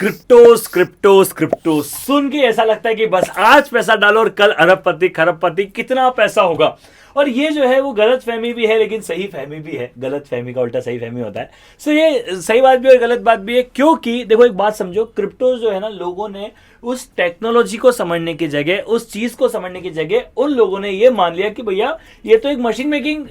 क्रिप्टोस क्रिप्टोस क्रिप्टोस सुन के ऐसा लगता है कि बस आज पैसा डालो और कल अरबपति खरबपति कितना पैसा होगा। और ये जो है वो गलत फहमी भी है, लेकिन सही फहमी भी है। गलत फहमी का उल्टा सही फहमी होता है। सो ये सही बात भी है और गलत बात भी है, क्योंकि देखो एक बात समझो, क्रिप्टो जो है ना, लोगों ने उस टेक्नोलॉजी को समझने की जगह, उस चीज को समझने की जगह, उन लोगों ने ये मान लिया कि भैया ये तो एक मशीन मेकिंग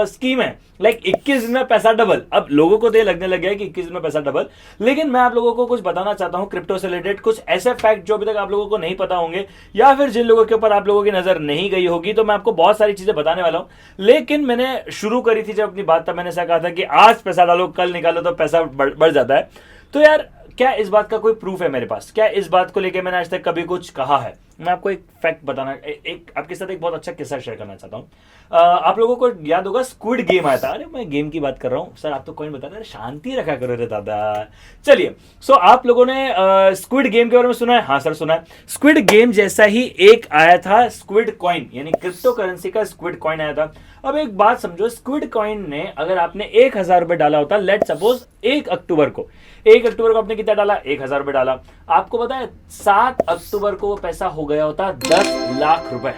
स्कीम है, लाइक 21 दिन में पैसा डबल। अब लोगों को तो ये लगने लग गया है कि 21 दिन में पैसा डबल। लेकिन मैं आप लोगों को कुछ बताना चाहता हूं क्रिप्टो से रिलेटेड, कुछ ऐसे फैक्ट जो अभी तक आप लोगों को नहीं पता होंगे, या फिर जिन लोगों के ऊपर आप लोगों की नजर नहीं गई होगी। तो मैं आपको बहुत सारी चीजें बताने वाला हूं। लेकिन मैंने शुरू करी थी जब अपनी बात, तब मैंने ऐसा कहा था कि आज पैसा डालो कल निकालो तो पैसा बढ़ जाता है। तो यार क्या इस बात का कोई प्रूफ है मेरे पास? क्या इस बात को लेकर मैंने आज तक कभी कुछ कहा है? मैं आपको एक फैक्ट बताना, एक आपके साथ एक बहुत अच्छा किस्सा शेयर करना चाहता हूँ। आप लोगों को याद होगा स्क्विड गेम आया था। अरे मैं गेम की बात कर रहा हूँ सर, आप तो कोई बता रहे, शांति रखा करो रे दादा। चलिए, सो आप लोगों ने स्क्विड गेम के बारे में सुना है? हाँ सर सुना है। स्क्विड गेम जैसा ही एक आया था स्क्विड कॉइन, यानी क्रिप्टो करेंसी का स्क्विड कॉइन आया था। अब एक बात समझो, स्क्विड कॉइन ने अगर आपने 1,000 रुपए डाला होता, लेट सपोज 1 अक्टूबर को, 1 अक्टूबर को आपने कितना डाला? 1,000 रुपए डाला। आपको पता है 7 अक्टूबर को वो पैसा हो गया होता 10 लाख रुपए।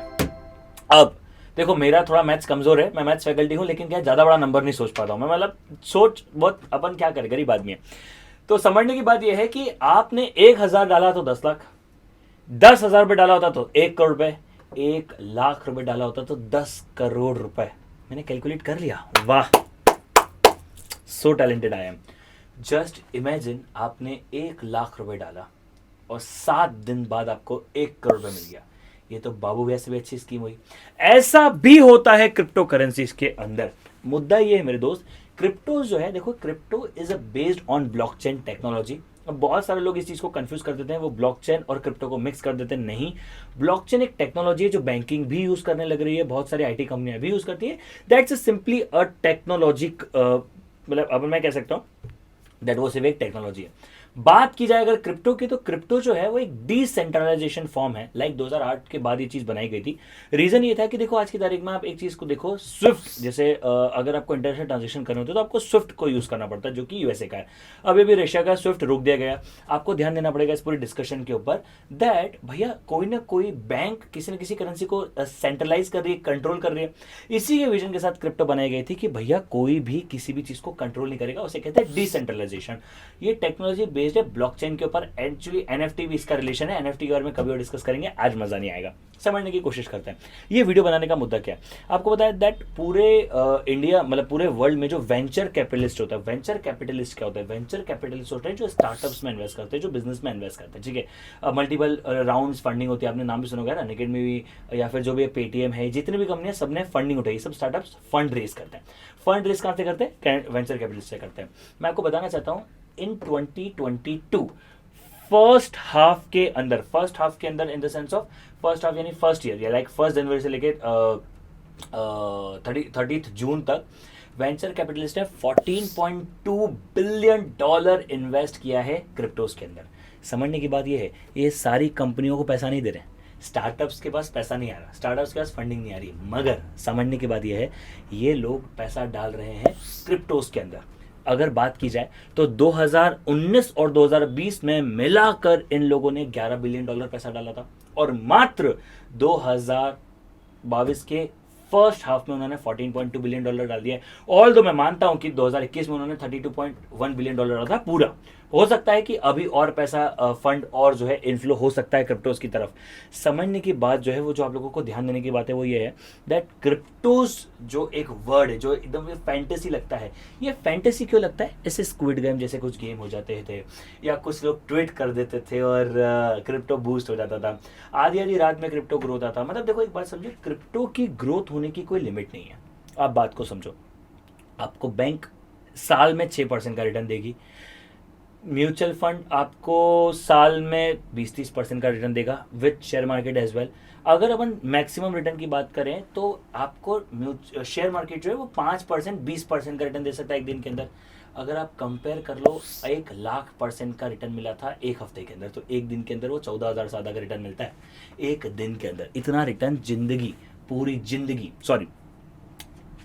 अब देखो मेरा थोड़ा मैथ्स कमजोर है, मैं मैथ्स फैकल्टी हूं, लेकिन क्या ज्यादा बड़ा नंबर नहीं सोच पाता हूं मैं, मतलब सोच बहुत, अपन क्या करें, गरीब आदमी है। तो समझने की बात यह है कि आपने 1,000 डाला तो 10 लाख, 10,000 रुपए डाला होता तो 1 करोड़ रुपए, 1 लाख रुपए डाला होता तो 10 करोड़ रुपए। मैंने कैलकुलेट कर लिया, वाह, so talented I am. Just imagine आपने 1 लाख रुपए डाला और 7 दिन बाद आपको 1 करोड़ रुपए मिल गया। ये तो बाबू भैया से भी अच्छी स्कीम हुई। ऐसा भी होता है क्रिप्टो करेंसीज के अंदर। मुद्दा ये है मेरे दोस्त, क्रिप्टो जो है, देखो crypto is a based on blockchain technology. अब बहुत सारे लोग इस चीज को कंफ्यूज कर देते हैं, वो ब्लॉकचेन और क्रिप्टो को मिक्स कर देते हैं। नहीं, ब्लॉकचेन एक टेक्नोलॉजी है जो बैंकिंग भी यूज करने लग रही है, बहुत सारी आईटी कंपनियां भी यूज करती है। दैट्स सिंपली अ टेक्नोलॉजिक, मतलब अब मैं कह सकता हूं दैट वो सिर्फ एक टेक्नोलॉजी है। बात की जाए अगर क्रिप्टो की, तो क्रिप्टो जो है वो एक डिसेंट्रलाइजेशन फॉर्म है। लाइक 2008 के बाद ये चीज बनाई गई थी। रीजन ये था कि देखो आज की तारीख में आप एक चीज को देखो, स्विफ्ट जैसे अगर आपको इंटरनेशनल ट्रांजेक्शन करने होते तो आपको स्विफ्ट को यूज करना पड़ता है, जो कि यूएसए का है। अभी भी रशिया का स्विफ्ट रोक दिया गया। आपको ध्यान देना पड़ेगा इस पूरी डिस्कशन के ऊपर, दैट भैया कोई ना कोई बैंक किसी न किसी करेंसी को सेंट्रलाइज कर रही है, कंट्रोल कर रही है। इसी के विजन के साथ क्रिप्टो बनाई गई थी कि भैया कोई भी किसी भी चीज को कंट्रोल नहीं करेगा, उसे कहते हैं डिसेंट्रलाइजेशन। ये टेक्नोलॉजी बेस्ड है ब्लॉकचेन के ऊपर। एक्चुअली एनएफटी भी इसका रिलेशन है, एनएफटी के बारे में कभी और डिस्कस करेंगे, आज मजा नहीं आएगा, समझने की कोशिश करते हैं। ये वीडियो बनाने का मुद्दा क्या है, आपको पता है दैट पूरे इंडिया, मतलब पूरे वर्ल्ड में जो वेंचर कैपिटलिस्ट होता है, वेंचर कैपिटलिस्ट क्या होता है? वेंचर कैपिटलिस्ट होता है जो स्टार्टअप्स में इन्वेस्ट करते हैं, जो बिजनेस में इन्वेस्ट करते हैं, ठीक है। मल्टीपल राउंड्स फंडिंग होती है, आपने नाम भी सुना होगा ना, निकेट में भी, या फिर जो भी पेटीएम है, जितनी भी कंपनियां, सबने फंडिंग उठाई, सब स्टार्टअप्स फंड रेज करते हैं। फंड रेज कहां से करते हैं? वेंचर कैपिटलिस्ट से करते हैं। मैं आपको बताना चाहता हूं, इन 2022 फर्स्ट हाफ के अंदर in the sense of first half यानी फर्स्ट ईयर, या लाइक 1 जनवरी से लेकर 30 जून तक, वेंचर कैपिटलिस्ट ने $14.2 बिलियन इन्वेस्ट किया है क्रिप्टोस के अंदर। समझने की बात यह है, ये सारी कंपनियों को पैसा नहीं दे रहे हैं, स्टार्टअप्स के पास पैसा नहीं आ रहा, स्टार्टअप्स के पास फंडिंग नहीं आ रही, मगर समझने की बात यह है, ये लोग पैसा डाल रहे हैं क्रिप्टोस के अंदर। अगर बात की जाए तो 2019 और 2020 में मिलाकर इन लोगों ने $11 बिलियन पैसा डाला था, और मात्र 2022 के फर्स्ट हाफ में उन्होंने $14.2 बिलियन डाल दिया। ऑल दो मैं मानता हूं कि 2021 में उन्होंने $32.1 बिलियन डाला था पूरा। हो सकता है कि अभी और पैसा फंड और जो है इनफ्लो हो सकता है क्रिप्टोज की तरफ। समझने की बात जो है, वो जो आप लोगों को ध्यान देने की बात है वो ये है दैट क्रिप्टोज जो एक वर्ड है, जो एकदम फैंटेसी लगता है, ये फैंटेसी क्यों लगता है? ऐसे स्क्विड गेम जैसे कुछ गेम हो जाते थे, या कुछ लोग ट्वीट कर देते थे और क्रिप्टो बूस्ट हो जाता था, आधी आधी रात में क्रिप्टो ग्रोथ आता। मतलब देखो एक बात समझो, क्रिप्टो की ग्रोथ होने की कोई लिमिट नहीं है। आप बात को समझो, आपको बैंक साल में 6% का रिटर्न देगी, म्यूचुअल फंड आपको साल में 20-30% का रिटर्न देगा with share market as well. अगर अपन मैक्सिमम रिटर्न की बात करें तो आपको शेयर मार्केट जो है वो 5% 20% का रिटर्न दे सकता है एक दिन के अंदर। अगर आप कंपेयर कर लो, 1,00,000% का रिटर्न मिला था एक हफ्ते के अंदर, तो एक दिन के अंदर वो 14,000 से ज्यादा का रिटर्न मिलता है एक दिन के अंदर। इतना रिटर्न जिंदगी, पूरी जिंदगी, सॉरी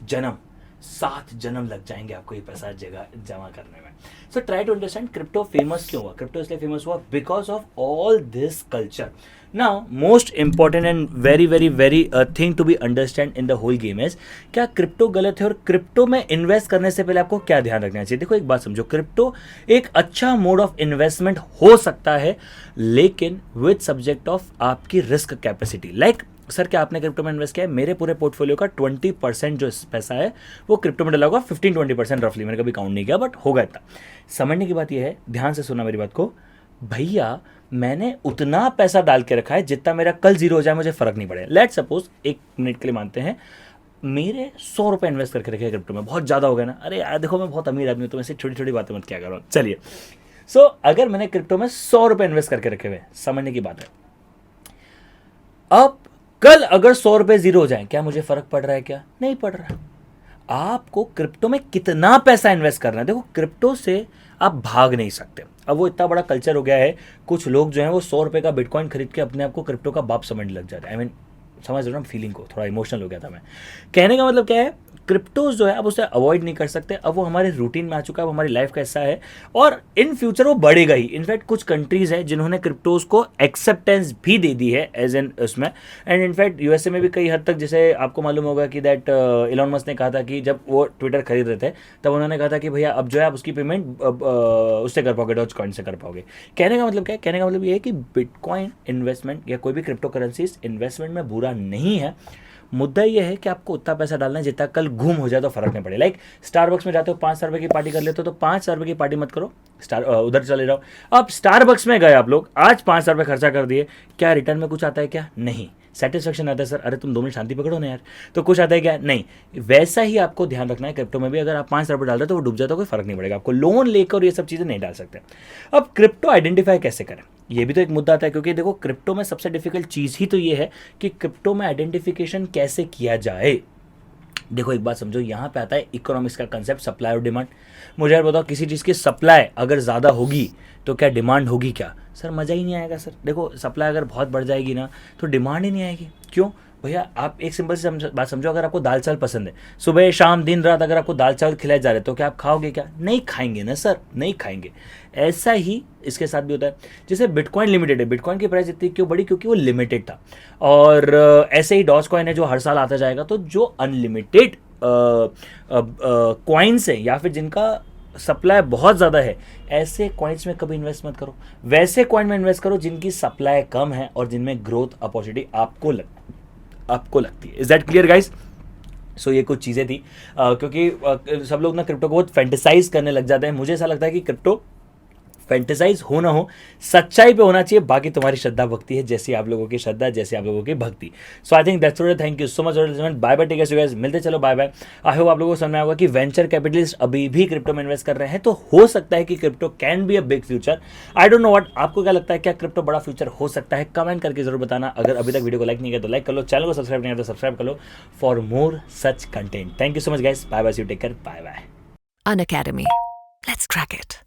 जन्म 7 जन्म लग जाएंगे आपको ये पैसा जमा करने में. So try to understand crypto famous क्यों हुआ. क्रिप्टो इसलिए फेमस हुआ because of all this culture. Now most important and very very very thing to be understand in the whole game is, क्या क्रिप्टो गलत है और क्रिप्टो में invest करने से पहले आपको क्या ध्यान रखना चाहिए. देखो एक बात समझो, क्रिप्टो एक अच्छा मोड ऑफ इन्वेस्टमेंट हो सकता है लेकिन विद सब्जेक्ट ऑफ आपकी रिस्क कैपेसिटी. लाइक सर क्या आपने क्रिप्टो में इन्वेस्ट किया है, मेरे पूरे पोर्टफोलियो का 20% जो पैसा है वो क्रिप्टो में डला होगा, 15-20% रफली, मैंने कभी काउंट नहीं किया बट होगा इतना. समझने की बात यह है, ध्यान से सुना मेरी बात को, भैया मैंने उतना पैसा डाल के रखा है जितना मेरा कल जीरो हो जाए मुझे फर्क नहीं पड़ेगा. लेट सपोज 1 मिनट के लिए मानते हैं मेरे 100 रुपये इन्वेस्ट करके रखे क्रिप्टो में, बहुत ज़्यादा हो गया ना. अरे यार देखो मैं बहुत अमीर आदमी हूँ तो मैं छोटी छोटी बातें मत क्या करूँ. चलिए सो अगर मैंने क्रिप्टो में 100 रुपये इन्वेस्ट करके रखे हुए, समझने की बात है, अब कल अगर 100 रुपये जीरो हो जाए क्या मुझे फर्क पड़ रहा है? क्या नहीं पड़ रहा. आपको क्रिप्टो में कितना पैसा इन्वेस्ट करना है. देखो क्रिप्टो से आप भाग नहीं सकते. अब वो इतना बड़ा कल्चर हो गया है, कुछ लोग जो हैं वो 100 रुपये का बिटकॉइन खरीद के अपने आप को क्रिप्टो का बाप समझने लग जाते हैं. आई मीन समझ रहे हो ना फीलिंग को, थोड़ा इमोशनल हो गया था मैं. कहने का मतलब क्या है, क्रिप्टोज जो है अब उसे अवॉइड नहीं कर सकते. अब वो हमारे रूटीन में आ चुका है, वो हमारी लाइफ का हिस्सा है और इन फ्यूचर वो बढ़ेगा ही. इनफैक्ट कुछ कंट्रीज हैं जिन्होंने क्रिप्टोज को एक्सेप्टेंस भी दे दी है एज एन उसमें. एंड इनफैक्ट यूएसए में भी कई हद तक, जैसे आपको मालूम होगा कि दैट इलॉन मस्क ने कहा था कि जब वो ट्विटर खरीद रहे थे तब उन्होंने कहा था कि भैया अब जो है आप उसकी पेमेंट उससे कर पाओगे, डॉज कॉइन से कर पाओगे. कहने का मतलब क्या है, कहने का मतलब ये है कि बिटकॉइन इन्वेस्टमेंट या कोई भी क्रिप्टो करेंसी इन्वेस्टमेंट में बुरा नहीं है. मुद्दा यह है कि आपको उतना पैसा डालना है जितना कल घूम हो जाए तो फर्क नहीं पड़े. लाइक स्टारबक्स में जाते हो, 5 रुपये की पार्टी कर लेते हो तो 5 रुपये की पार्टी मत करो, उधर चले जाओ. अब स्टारबक्स में गए आप लोग, आज 5 रुपये खर्चा कर दिए, क्या रिटर्न में कुछ आता है? क्या नहीं. सेटिस्फेक्शन आता है सर, अरे तुम 2 मिनट शांति पकड़ो ना यार, तो कुछ आता है क्या? नहीं. वैसा ही आपको ध्यान रखना है क्रिप्टो में भी. अगर आप 5 रुपये डाल रहे हो तो वो डूब जाता है, कोई फर्क नहीं पड़ेगा. आपको लोन लेकर ये सब चीज़ें नहीं डाल सकते. अब क्रिप्टो आइडेंटिफाई कैसे करें, ये भी तो एक मुद्दा आता है, क्योंकि देखो क्रिप्टो में सबसे डिफिकल्ट चीज़ ही तो ये है कि क्रिप्टो में आइडेंटिफिकेशन कैसे किया जाए. देखो एक बात समझो, यहाँ पे आता है इकोनॉमिक्स का कंसेप्ट, सप्लाई और डिमांड. मुझे यार बताओ, किसी चीज़ की सप्लाई अगर ज़्यादा होगी तो क्या डिमांड होगी? क्या सर मज़ा ही नहीं आएगा. सर देखो सप्लाई अगर बहुत बढ़ जाएगी ना तो डिमांड ही नहीं आएगी. क्यों भैया? आप एक सिंपल सी बात समझो, अगर आपको दाल चावल पसंद है, सुबह शाम दिन रात अगर आपको दाल चावल खिलाए जा रहे हैं तो क्या आप खाओगे? क्या नहीं खाएंगे ना सर, नहीं खाएंगे. ऐसा ही इसके साथ भी होता है. जैसे बिटकॉइन लिमिटेड है, बिटकॉइन की प्राइस इतनी क्यों बढ़ी? क्योंकि वो लिमिटेड था. और ऐसे ही डॉज कॉइन है जो हर साल आता जाएगा. तो जो अनलिमिटेड कॉइन्स है या फिर जिनका सप्लाई बहुत ज़्यादा है, ऐसे कॉइन्स में कभी इन्वेस्ट मत करो. वैसे कॉइन में इन्वेस्ट करो जिनकी सप्लाई कम है और जिनमें ग्रोथ अपॉर्चुनिटी आपको लगती है. Is that clear guys? So ये कुछ चीज़ें थी, क्योंकि सब लोग ना क्रिप्टो को बहुत फैंटेसाइज करने लग जाते हैं. मुझे ऐसा लगता है कि क्रिप्टो फैंटेसाइज हो ना हो, सच्चाई पे होना चाहिए. बाकी तुम्हारी श्रद्धा भक्ति है, जैसी आप लोगों की श्रद्धा, जैसी आप लोगों की भक्ति. So I think that's it. Thank you so much. Bye bye, take care guys, मिलते चलो, बाय बाय. आई होप आप लोगों को समझ में आएगा कि वेंचर कैपिटलिस्ट अभी भी क्रिप्टो में इन्वेस्ट कर रहे हैं तो हो सकता है कि crypto can be a big future. I don't know what, आपको क्या लगता है, क्या क्रिप्टो बड़ा फ्यूचर हो सकता है? कमेंट करके जरूर बताना. अगर अभी तक वीडियो को लाइक नहीं किया तो लाइक कर लो, चैनल को सब्सक्राइब नहीं किया तो सब्सक्राइब कर लो for more such content. Thank you so much guys, bye bye, see you, take care, bye bye. Unacademy. Let's crack it.